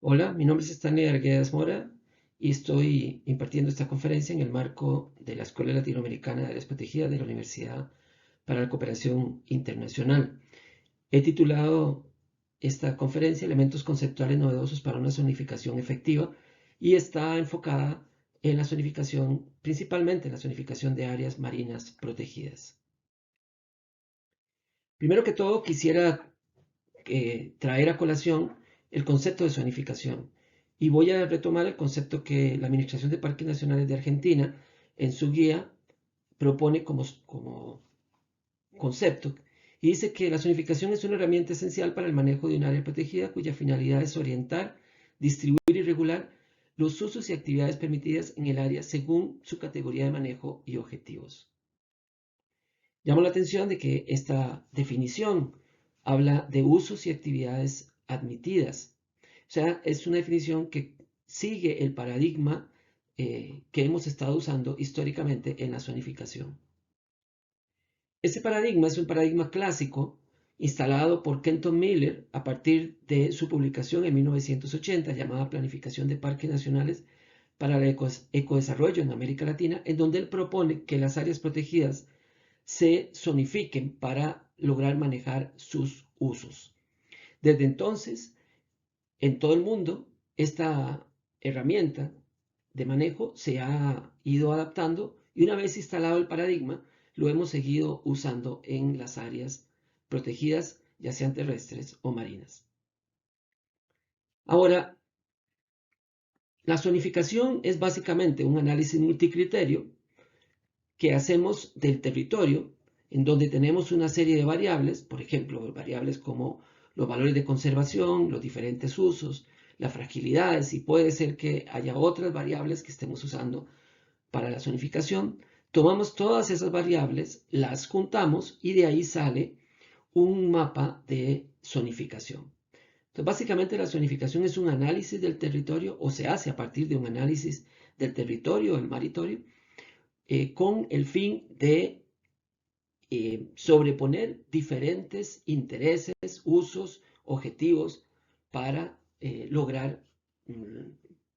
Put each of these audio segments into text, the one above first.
Hola, mi nombre es Stanley Arguedas Mora y estoy impartiendo esta conferencia en el marco de la Escuela Latinoamericana de Áreas Protegidas de la Universidad para la Cooperación Internacional. He titulado esta conferencia Elementos conceptuales novedosos para una zonificación efectiva y está enfocada en la zonificación, principalmente en la zonificación de áreas marinas protegidas. Primero que todo, quisiera traer a colación el concepto de zonificación. Y voy a retomar el concepto que la Administración de Parques Nacionales de Argentina en su guía propone como concepto. Y dice que la zonificación es una herramienta esencial para el manejo de un área protegida cuya finalidad es orientar, distribuir y regular los usos y actividades permitidas en el área según su categoría de manejo y objetivos. Llamo la atención de que esta definición habla de usos y actividades admitidas. O sea, es una definición que sigue el paradigma que hemos estado usando históricamente en la zonificación. Este paradigma es un paradigma clásico instalado por Kenton Miller a partir de su publicación en 1980 llamada Planificación de Parques Nacionales para el Ecodesarrollo en América Latina, en donde él propone que las áreas protegidas se zonifiquen para lograr manejar sus usos. Desde entonces, en todo el mundo, esta herramienta de manejo se ha ido adaptando y una vez instalado el paradigma, lo hemos seguido usando en las áreas protegidas, ya sean terrestres o marinas. Ahora, la zonificación es básicamente un análisis multicriterio que hacemos del territorio, en donde tenemos una serie de variables, por ejemplo, variables como los valores de conservación, los diferentes usos, las fragilidades, y puede ser que haya otras variables que estemos usando para la zonificación. Tomamos todas esas variables, las juntamos y de ahí sale un mapa de zonificación. Entonces, básicamente la zonificación es un análisis del territorio o se hace a partir de un análisis del territorio, del maritorio, con el fin de sobreponer diferentes intereses, usos, objetivos para lograr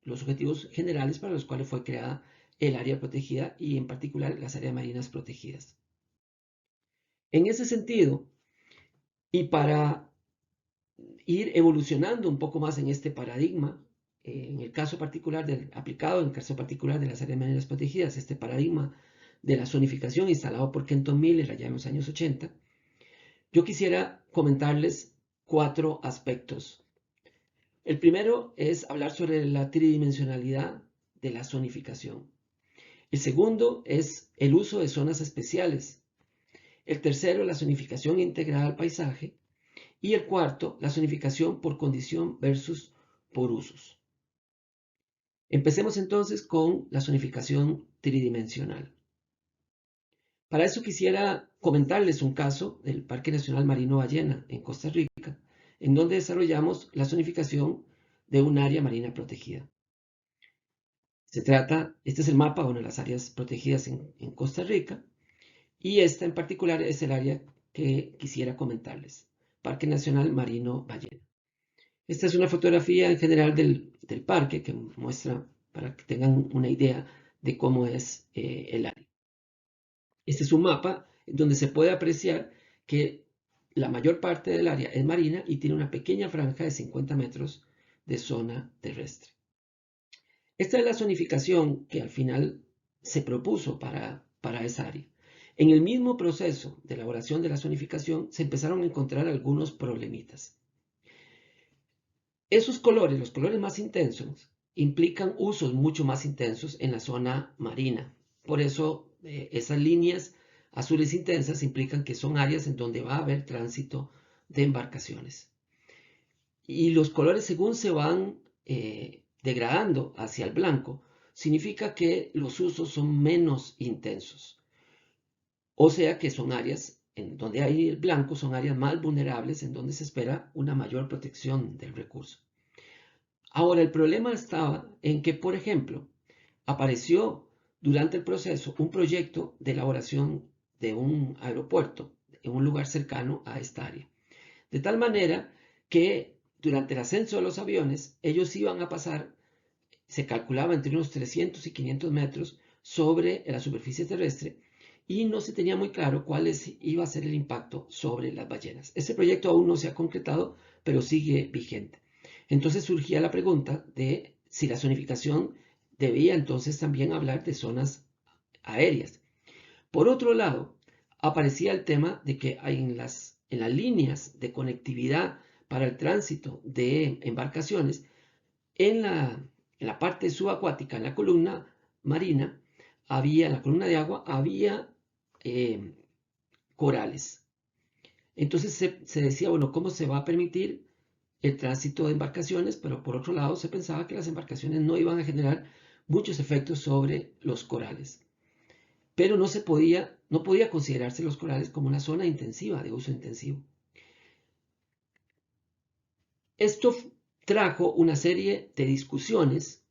los objetivos generales para los cuales fue creada el área protegida y en particular las áreas marinas protegidas. En ese sentido, y para ir evolucionando un poco más en este paradigma, en el caso particular aplicado en el caso particular de las áreas marinas protegidas, este paradigma de la zonificación instalado por Kenton Miller allá en los años 80, yo quisiera comentarles 4 aspectos. El primero es hablar sobre la tridimensionalidad de la zonificación. El segundo es el uso de zonas especiales. El tercero, la zonificación integrada al paisaje. Y el cuarto, la zonificación por condición versus por usos. Empecemos entonces con la zonificación tridimensional. Para eso quisiera comentarles un caso del Parque Nacional Marino Ballena en Costa Rica, en donde desarrollamos la zonificación de un área marina protegida. Este es el mapa de una de las áreas protegidas en Costa Rica, y esta en particular es el área que quisiera comentarles, Parque Nacional Marino Ballena. Esta es una fotografía en general del parque que muestra para que tengan una idea de cómo es el área. Este es un mapa donde se puede apreciar que la mayor parte del área es marina y tiene una pequeña franja de 50 metros de zona terrestre. Esta es la zonificación que al final se propuso para esa área. En el mismo proceso de elaboración de la zonificación se empezaron a encontrar algunos problemitas. Esos colores, los colores más intensos, implican usos mucho más intensos en la zona marina. Por eso esas líneas azules intensas implican que son áreas en donde va a haber tránsito de embarcaciones. Y los colores, según se van degradando hacia el blanco, significa que los usos son menos intensos. O sea que son áreas en donde hay el blanco, son áreas más vulnerables en donde se espera una mayor protección del recurso. Ahora, el problema estaba en que, por ejemplo, apareció durante el proceso un proyecto de elaboración de un aeropuerto en un lugar cercano a esta área. De tal manera que durante el ascenso de los aviones, ellos iban a pasar, se calculaba entre unos 300 y 500 metros sobre la superficie terrestre, y no se tenía muy claro cuál iba a ser el impacto sobre las ballenas. Ese proyecto aún no se ha concretado, pero sigue vigente. Entonces surgía la pregunta de si la zonificación debía entonces también hablar de zonas aéreas. Por otro lado, aparecía el tema de que en las líneas de conectividad para el tránsito de embarcaciones, en la parte subacuática, en la columna marina, en la columna de agua, había corales. Entonces se decía, bueno, ¿cómo se va a permitir el tránsito de embarcaciones? Pero por otro lado se pensaba que las embarcaciones no iban a generar muchos efectos sobre los corales. Pero no podía considerarse los corales como una zona intensiva, de uso intensivo. Esto trajo una serie de discusiones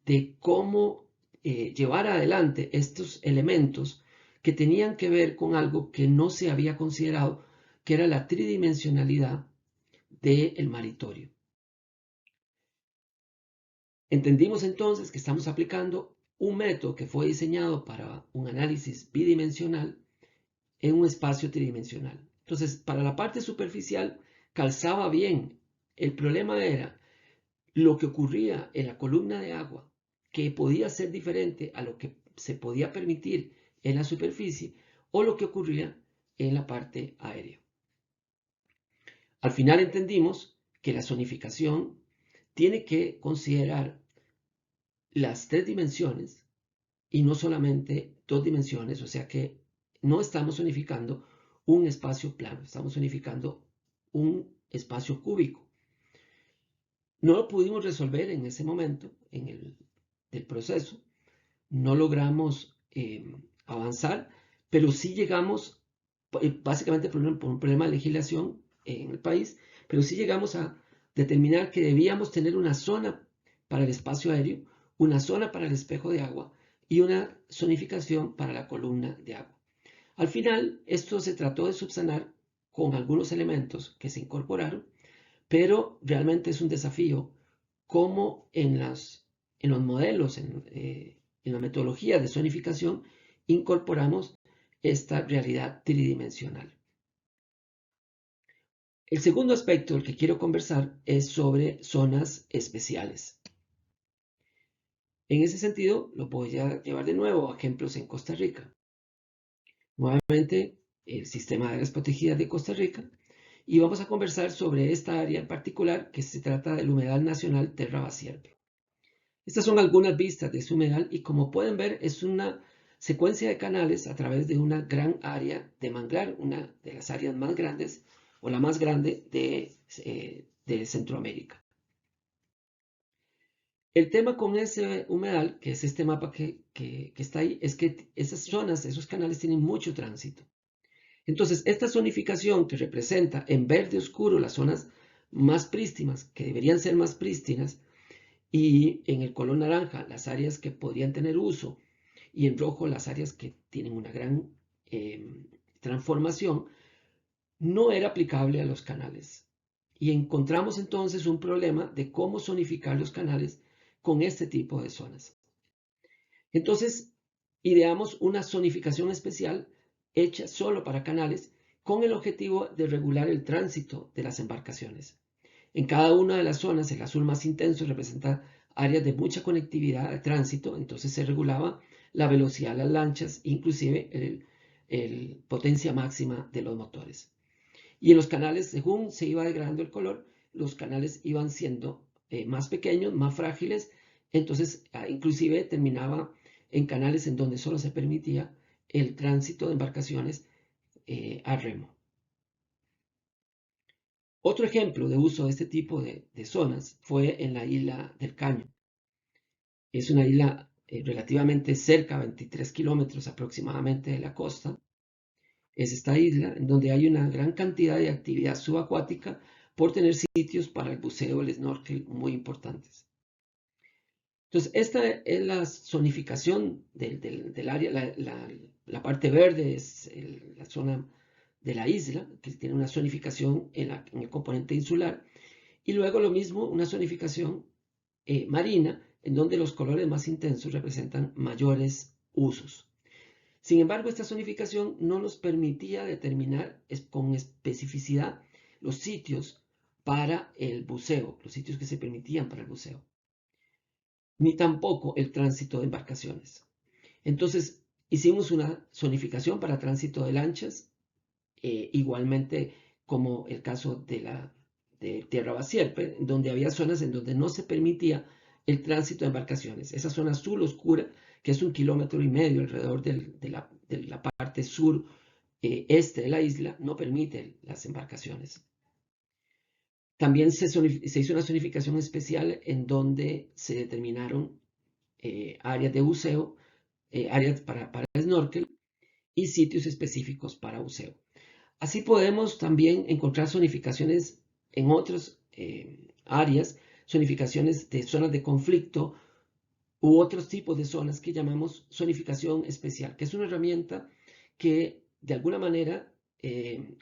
de cómo llevar adelante estos elementos que tenían que ver con algo que no se había considerado, que era la tridimensionalidad del maritorio. Entendimos entonces que estamos aplicando un método que fue diseñado para un análisis bidimensional en un espacio tridimensional. Entonces, para la parte superficial calzaba bien. El problema era lo que ocurría en la columna de agua, que podía ser diferente a lo que se podía permitir en la superficie, o lo que ocurría en la parte aérea. Al final entendimos que la zonificación tiene que considerar las tres dimensiones y no solamente dos dimensiones, o sea que no estamos zonificando un espacio plano, estamos zonificando un espacio cúbico. No lo pudimos resolver en ese momento, en el proceso, no logramos avanzar, pero sí llegamos, básicamente por un problema de legislación en el país, pero sí llegamos a determinar que debíamos tener una zona para el espacio aéreo, una zona para el espejo de agua y una zonificación para la columna de agua. Al final, esto se trató de subsanar con algunos elementos que se incorporaron, pero realmente es un desafío cómo en los modelos, en la metodología de zonificación, incorporamos esta realidad tridimensional. El segundo aspecto del que quiero conversar es sobre zonas especiales. En ese sentido, lo voy a llevar de nuevo a ejemplos en Costa Rica. Nuevamente, el sistema de áreas protegidas de Costa Rica. Y vamos a conversar sobre esta área en particular, que se trata del humedal nacional Terra Basierpe. Estas son algunas vistas de ese humedal y como pueden ver es una secuencia de canales a través de una gran área de manglar, una de las áreas más grandes o la más grande de Centroamérica. El tema con ese humedal, que es este mapa que está ahí, es que esas zonas, esos canales tienen mucho tránsito. Entonces, esta zonificación que representa en verde oscuro las zonas más prístinas, que deberían ser más prístinas, y en el color naranja las áreas que podrían tener uso, y en rojo las áreas que tienen una gran transformación, no era aplicable a los canales. Y encontramos entonces un problema de cómo zonificar los canales con este tipo de zonas. Entonces, ideamos una zonificación especial hecha solo para canales con el objetivo de regular el tránsito de las embarcaciones. En cada una de las zonas, el azul más intenso representa áreas de mucha conectividad de tránsito, entonces se regulaba la velocidad de las lanchas, inclusive el potencia máxima de los motores. Y en los canales, según se iba degradando el color, los canales iban siendo más pequeños, más frágiles, entonces inclusive terminaba en canales en donde solo se permitía el tránsito de embarcaciones a remo. Otro ejemplo de uso de este tipo de zonas fue en la isla del Caño. Es una isla relativamente cerca, 23 kilómetros aproximadamente de la costa. Es esta isla en donde hay una gran cantidad de actividad subacuática por tener sitios para el buceo, el snorkel muy importantes. Entonces, esta es la zonificación del área, la parte verde es la zona de la isla, que tiene una zonificación en el componente insular, Y luego lo mismo, una zonificación marina, en donde los colores más intensos representan mayores usos. Sin embargo, esta zonificación no nos permitía determinar con especificidad los sitios para el buceo, los sitios que se permitían para el buceo, ni tampoco el tránsito de embarcaciones. Entonces, hicimos una zonificación para tránsito de lanchas, igualmente como el caso de Tierra Basierpe, donde había zonas en donde no se permitía el tránsito de embarcaciones. Esa zona azul oscura, que es 1,5 kilómetros alrededor de la parte sur este de la isla, no permite las embarcaciones. También se hizo una zonificación especial en donde se determinaron áreas de buceo, áreas para snorkel y sitios específicos para buceo. Así podemos también encontrar zonificaciones en otras áreas, zonificaciones de zonas de conflicto u otros tipos de zonas que llamamos zonificación especial, que es una herramienta que de alguna manera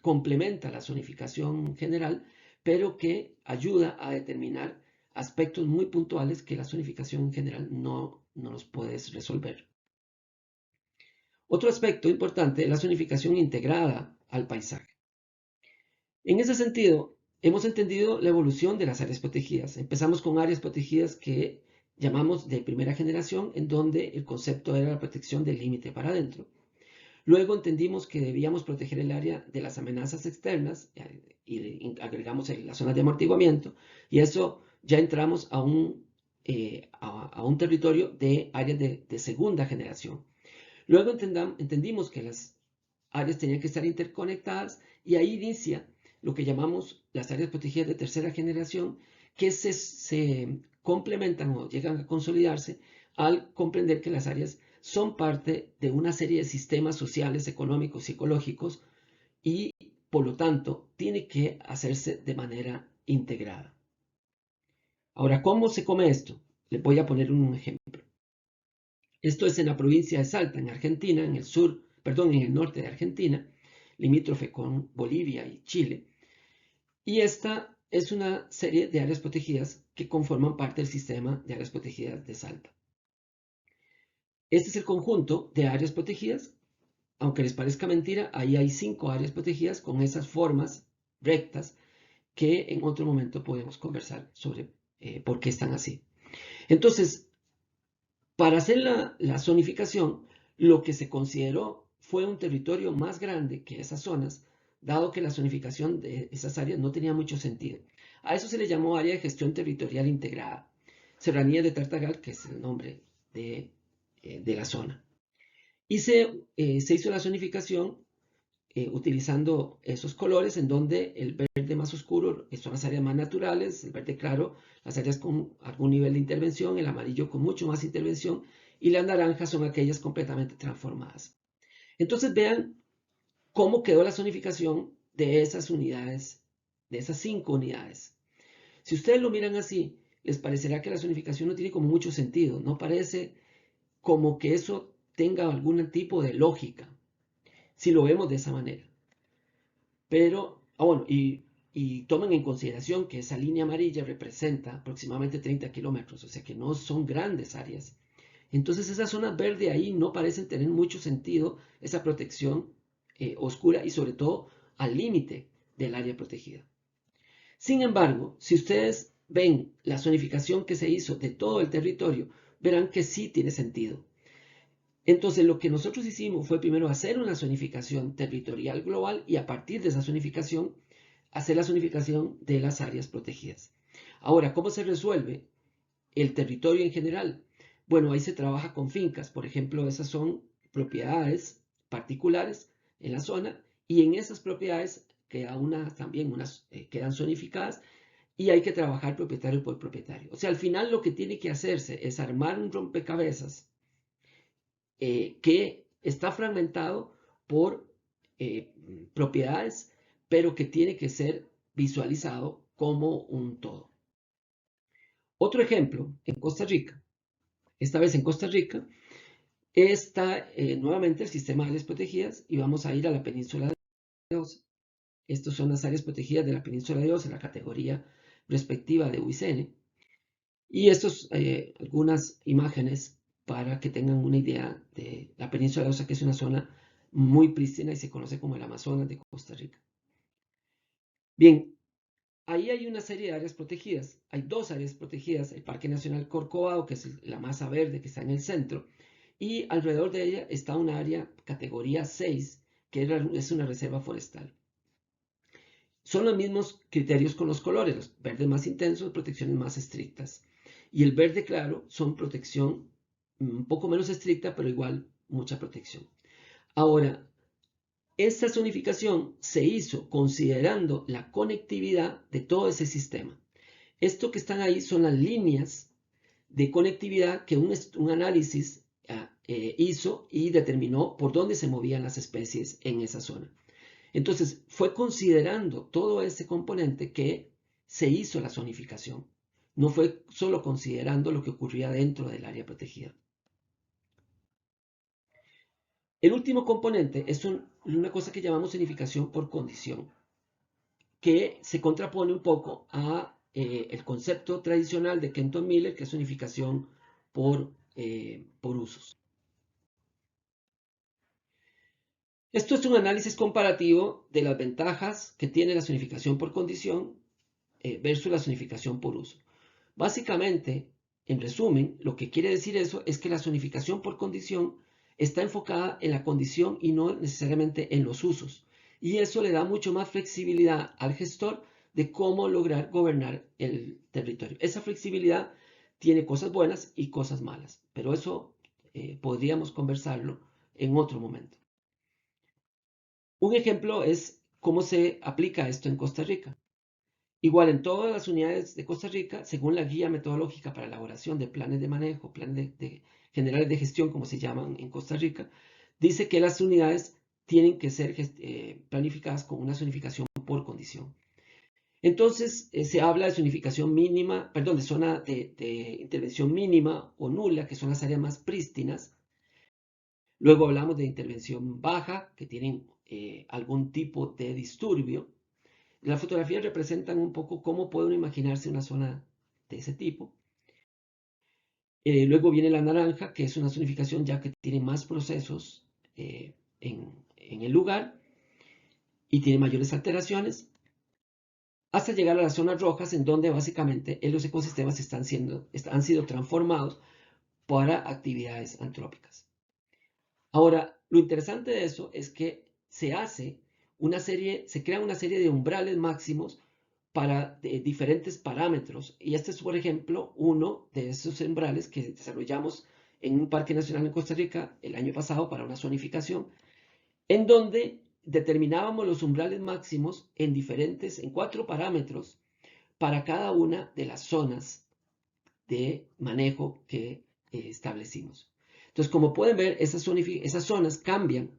complementa la zonificación general, pero que ayuda a determinar aspectos muy puntuales que la zonificación general no los puede resolver. Otro aspecto importante es la zonificación integrada al paisaje. En ese sentido, hemos entendido la evolución de las áreas protegidas. Empezamos con áreas protegidas que llamamos de primera generación, en donde el concepto era la protección del límite para adentro. Luego entendimos que debíamos proteger el área de las amenazas externas y agregamos las zonas de amortiguamiento, y eso ya entramos a un territorio de áreas de segunda generación. Luego entendimos que las áreas tenían que estar interconectadas y ahí inicia lo que llamamos las áreas protegidas de tercera generación, que se complementan o llegan a consolidarse al comprender que las áreas son parte de una serie de sistemas sociales, económicos y ecológicos y, por lo tanto, tiene que hacerse de manera integrada. Ahora, ¿cómo se come esto? Les voy a poner un ejemplo. Esto es en la provincia de Salta, en Argentina, en el norte de Argentina, limítrofe con Bolivia y Chile. Y esta es una serie de áreas protegidas que conforman parte del sistema de áreas protegidas de Salta. Este es el conjunto de áreas protegidas. Aunque les parezca mentira, ahí hay 5 áreas protegidas con esas formas rectas que en otro momento podemos conversar sobre por qué están así. Entonces, para hacer la zonificación, lo que se consideró fue un territorio más grande que esas zonas, dado que la zonificación de esas áreas no tenía mucho sentido. A eso se le llamó área de gestión territorial integrada. Serranía de Tartagal, que es el nombre de la zona. Y se hizo la zonificación utilizando esos colores, en donde el verde más oscuro son las áreas más naturales, el verde claro las áreas con algún nivel de intervención, el amarillo con mucho más intervención y las naranjas son aquellas completamente transformadas. Entonces vean cómo quedó la zonificación de esas unidades, de esas 5 unidades. Si ustedes lo miran así, les parecerá que la zonificación no tiene como mucho sentido, no parece como que eso tenga algún tipo de lógica, si lo vemos de esa manera. Pero, bueno, y tomen en consideración que esa línea amarilla representa aproximadamente 30 kilómetros, o sea que no son grandes áreas. Entonces esas zonas verdes ahí no parecen tener mucho sentido, esa protección oscura y sobre todo al límite del área protegida. Sin embargo, si ustedes ven la zonificación que se hizo de todo el territorio, verán que sí tiene sentido. Entonces lo que nosotros hicimos fue primero hacer una zonificación territorial global y a partir de esa zonificación hacer la zonificación de las áreas protegidas. Ahora, ¿cómo se resuelve el territorio en general? Bueno, ahí se trabaja con fincas, por ejemplo, esas son propiedades particulares en la zona y en esas propiedades también unas quedan zonificadas y hay que trabajar propietario por propietario. O sea, al final lo que tiene que hacerse es armar un rompecabezas que está fragmentado por propiedades, pero que tiene que ser visualizado como un todo. Otro ejemplo, en Costa Rica. Esta vez en Costa Rica está nuevamente el sistema de áreas protegidas y vamos a ir a la península de Dios. Estas son las áreas protegidas de la península de Dios en la categoría respectiva de UICN. Y estos, algunas imágenes para que tengan una idea de la península de Osa, que es una zona muy prístina y se conoce como el Amazonas de Costa Rica. Bien, ahí hay una serie de áreas protegidas. Hay dos áreas protegidas, el Parque Nacional Corcovado, que es la masa verde que está en el centro, y alrededor de ella está una área categoría 6, que es una reserva forestal. Son los mismos criterios con los colores, los verdes más intensos, protecciones más estrictas. Y el verde claro son protección un poco menos estricta, pero igual mucha protección. Ahora, esta zonificación se hizo considerando la conectividad de todo ese sistema. Esto que están ahí son las líneas de conectividad que un análisis hizo y determinó por dónde se movían las especies en esa zona. Entonces, fue considerando todo ese componente que se hizo la zonificación. No fue solo considerando lo que ocurría dentro del área protegida. El último componente es una cosa que llamamos zonificación por condición, que se contrapone un poco a el concepto tradicional de Kenton Miller, que es zonificación por usos. Esto es un análisis comparativo de las ventajas que tiene la zonificación por condición versus la zonificación por uso. Básicamente, en resumen, lo que quiere decir eso es que la zonificación por condición está enfocada en la condición y no necesariamente en los usos. Y eso le da mucho más flexibilidad al gestor de cómo lograr gobernar el territorio. Esa flexibilidad tiene cosas buenas y cosas malas, pero eso podríamos conversarlo en otro momento. Un ejemplo es cómo se aplica esto en Costa Rica. Igual en todas las unidades de Costa Rica, según la guía metodológica para elaboración de planes de manejo, planes generales de gestión, como se llaman en Costa Rica, dice que las unidades tienen que ser planificadas con una zonificación por condición. Entonces, se habla de zonificación mínima, perdón, de zona de intervención mínima o nula, que son las áreas más prístinas. Luego hablamos de intervención baja, que tienen algún tipo de disturbio. Las fotografías representan un poco cómo puede uno imaginarse una zona de ese tipo. Luego viene la naranja, que es una zonificación ya que tiene más procesos en el lugar y tiene mayores alteraciones, hasta llegar a las zonas rojas, en donde básicamente los ecosistemas han sido transformados para actividades antrópicas. Ahora, lo interesante de eso es que se crea una serie de umbrales máximos para diferentes parámetros. Y este es, por ejemplo, uno de esos umbrales que desarrollamos en un parque nacional en Costa Rica el año pasado para una zonificación, en donde determinábamos los umbrales máximos en 4 parámetros para cada una de las zonas de manejo que establecimos. Entonces, como pueden ver, esas zonas cambian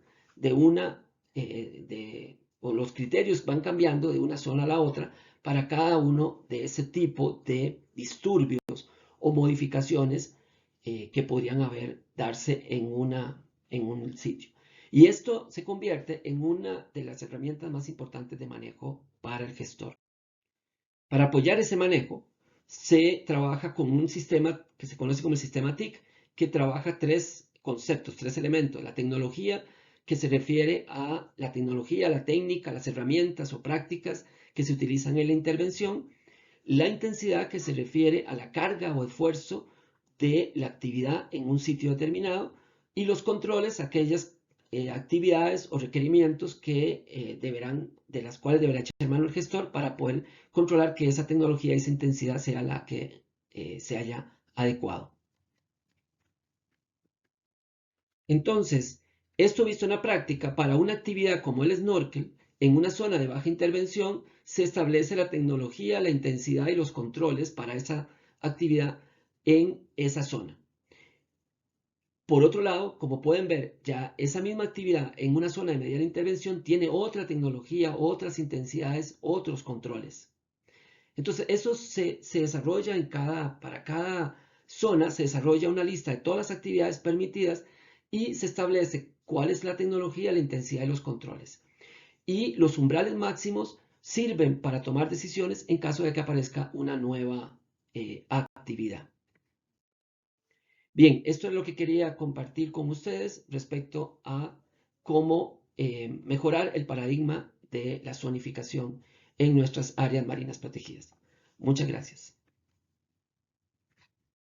o los criterios van cambiando de una zona a la otra para cada uno de ese tipo de disturbios o modificaciones que podrían darse en un sitio. Y esto se convierte en una de las herramientas más importantes de manejo para el gestor. Para apoyar ese manejo, se trabaja con un sistema que se conoce como el sistema TIC, que trabaja 3 conceptos, 3 elementos. La tecnología, que se refiere a la tecnología, la técnica, las herramientas o prácticas que se utilizan en la intervención. La intensidad, que se refiere a la carga o esfuerzo de la actividad en un sitio determinado. Y los controles, aquellas actividades o requerimientos de las cuales deberá echar mano el gestor para poder controlar que esa tecnología y esa intensidad sea la que se haya adecuado. Entonces, esto visto en la práctica, para una actividad como el snorkel, en una zona de baja intervención, se establece la tecnología, la intensidad y los controles para esa actividad en esa zona. Por otro lado, como pueden ver, ya esa misma actividad en una zona de mediana intervención tiene otra tecnología, otras intensidades, otros controles. Entonces, eso se desarrolla para cada zona, se desarrolla una lista de todas las actividades permitidas y se establece cuál es la tecnología, la intensidad y los controles. Y los umbrales máximos sirven para tomar decisiones en caso de que aparezca una nueva actividad. Bien, esto es lo que quería compartir con ustedes respecto a cómo mejorar el paradigma de la zonificación en nuestras áreas marinas protegidas. Muchas gracias.